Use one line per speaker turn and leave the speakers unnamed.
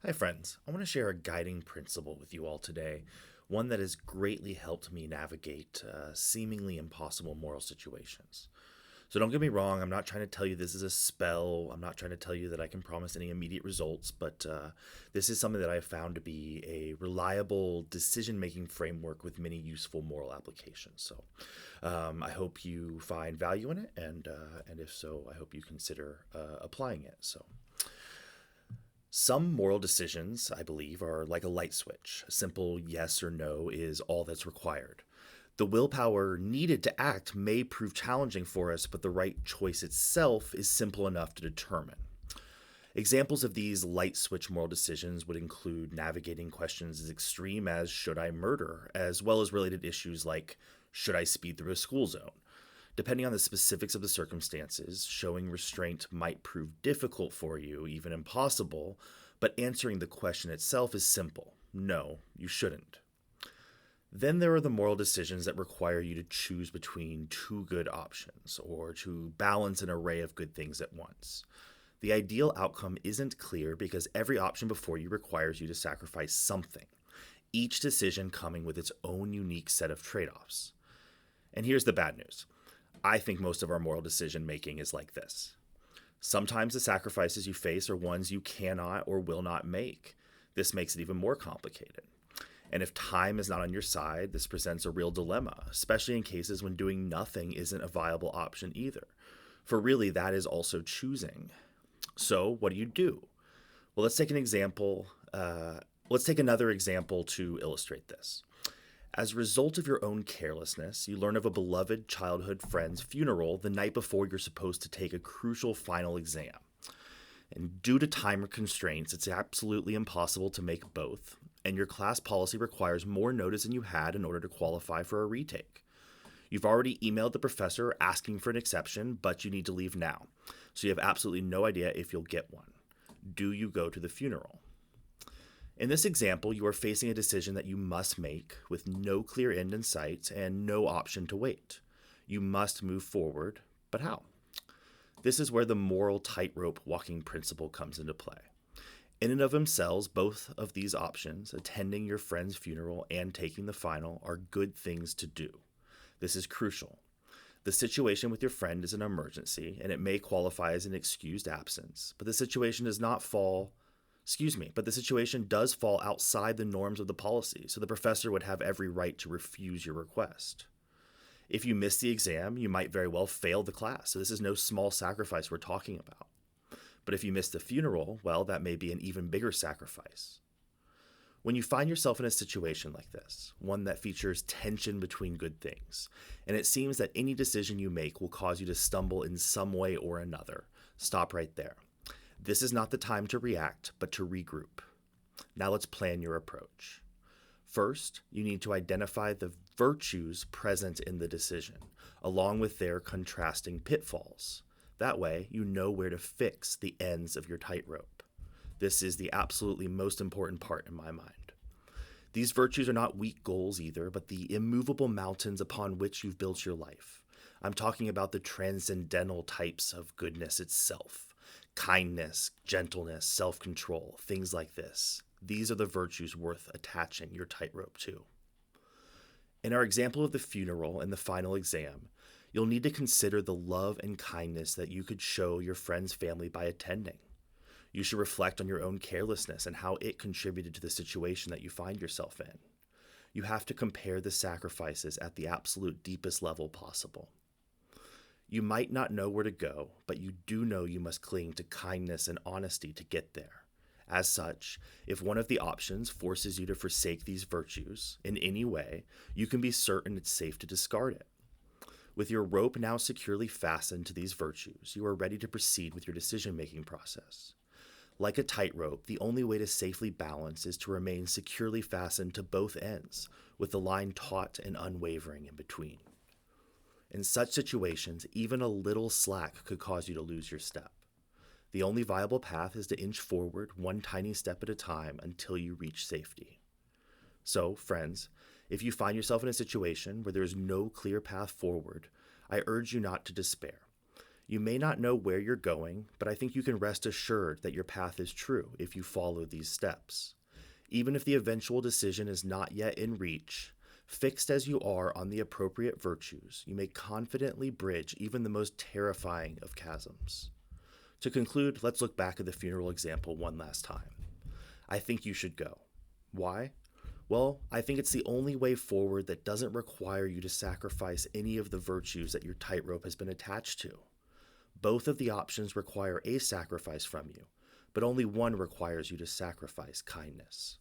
Hi, friends. I want to share a guiding principle with you all today, one that has greatly helped me navigate seemingly impossible moral situations. So, don't get me wrong, I'm not trying to tell you this is a spell. I'm not trying to tell you that I can promise any immediate results, but this is something that I have found to be a reliable decision making framework with many useful moral applications. So, I hope you find value in it, and if so, I hope you consider applying it. So, some moral decisions, I believe, are like a light switch. A simple yes or no is all that's required. The willpower needed to act may prove challenging for us, but the right choice itself is simple enough to determine. Examples of these light switch moral decisions would include navigating questions as extreme as should I murder, as well as related issues like should I speed through a school zone. Depending on the specifics of the circumstances, showing restraint might prove difficult for you, even impossible, but answering the question itself is simple. No, you shouldn't. Then there are the moral decisions that require you to choose between two good options, or to balance an array of good things at once. The ideal outcome isn't clear because every option before you requires you to sacrifice something, each decision coming with its own unique set of trade offs. And here's the bad news: I think most of our moral decision making is like this. Sometimes the sacrifices you face are ones you cannot or will not make. This makes it even more complicated. And if time is not on your side, this presents a real dilemma, especially in cases when doing nothing isn't a viable option either. For really, that is also choosing. So, what do? Well, let's take an example. Let's take another example to illustrate this. As a result of your own carelessness, you learn of a beloved childhood friend's funeral the night before you're supposed to take a crucial final exam. And due to time constraints, it's absolutely impossible to make both, and your class policy requires more notice than you had in order to qualify for a retake. You've already emailed the professor asking for an exception, but you need to leave now, so you have absolutely no idea if you'll get one. Do you go to the funeral? In this example, you are facing a decision that you must make with no clear end in sight and no option to wait. You must move forward, but how? This is where the moral tightrope walking principle comes into play. In and of themselves, both of these options, attending your friend's funeral and taking the final, are good things to do. This is crucial. The situation with your friend is an emergency, and it may qualify as an excused absence, but the situation does fall outside the norms of the policy, so the professor would have every right to refuse your request. If you miss the exam, you might very well fail the class, so this is no small sacrifice we're talking about. But if you miss the funeral, well, that may be an even bigger sacrifice. When you find yourself in a situation like this, one that features tension between good things, and it seems that any decision you make will cause you to stumble in some way or another, stop right there. This is not the time to react, but to regroup. Now let's plan your approach. First, you need to identify the virtues present in the decision, along with their contrasting pitfalls. That way, you know where to fix the ends of your tightrope. This is the absolutely most important part in my mind. These virtues are not weak goals either, but the immovable mountains upon which you've built your life. I'm talking about the transcendental types of goodness itself: kindness, gentleness, self control, things like this. These are the virtues worth attaching your tightrope to. In our example of the funeral and the final exam, you'll need to consider the love and kindness that you could show your friend's family by attending. You should reflect on your own carelessness and how it contributed to the situation that you find yourself in. You have to compare the sacrifices at the absolute deepest level possible. You might not know where to go, but you do know you must cling to kindness and honesty to get there. As such, if one of the options forces you to forsake these virtues in any way, you can be certain it's safe to discard it. With your rope now securely fastened to these virtues, you are ready to proceed with your decision-making process. Like a tightrope, the only way to safely balance is to remain securely fastened to both ends, with the line taut and unwavering in between. In such situations, even a little slack could cause you to lose your step. The only viable path is to inch forward one tiny step at a time until you reach safety. So, friends, if you find yourself in a situation where there is no clear path forward, I urge you not to despair. You may not know where you're going, but I think you can rest assured that your path is true if you follow these steps. Even if the eventual decision is not yet in reach, fixed as you are on the appropriate virtues, you may confidently bridge even the most terrifying of chasms. To conclude, let's look back at the funeral example one last time. I think you should go. Why? Well, I think it's the only way forward that doesn't require you to sacrifice any of the virtues that your tightrope has been attached to. Both of the options require a sacrifice from you, but only one requires you to sacrifice kindness.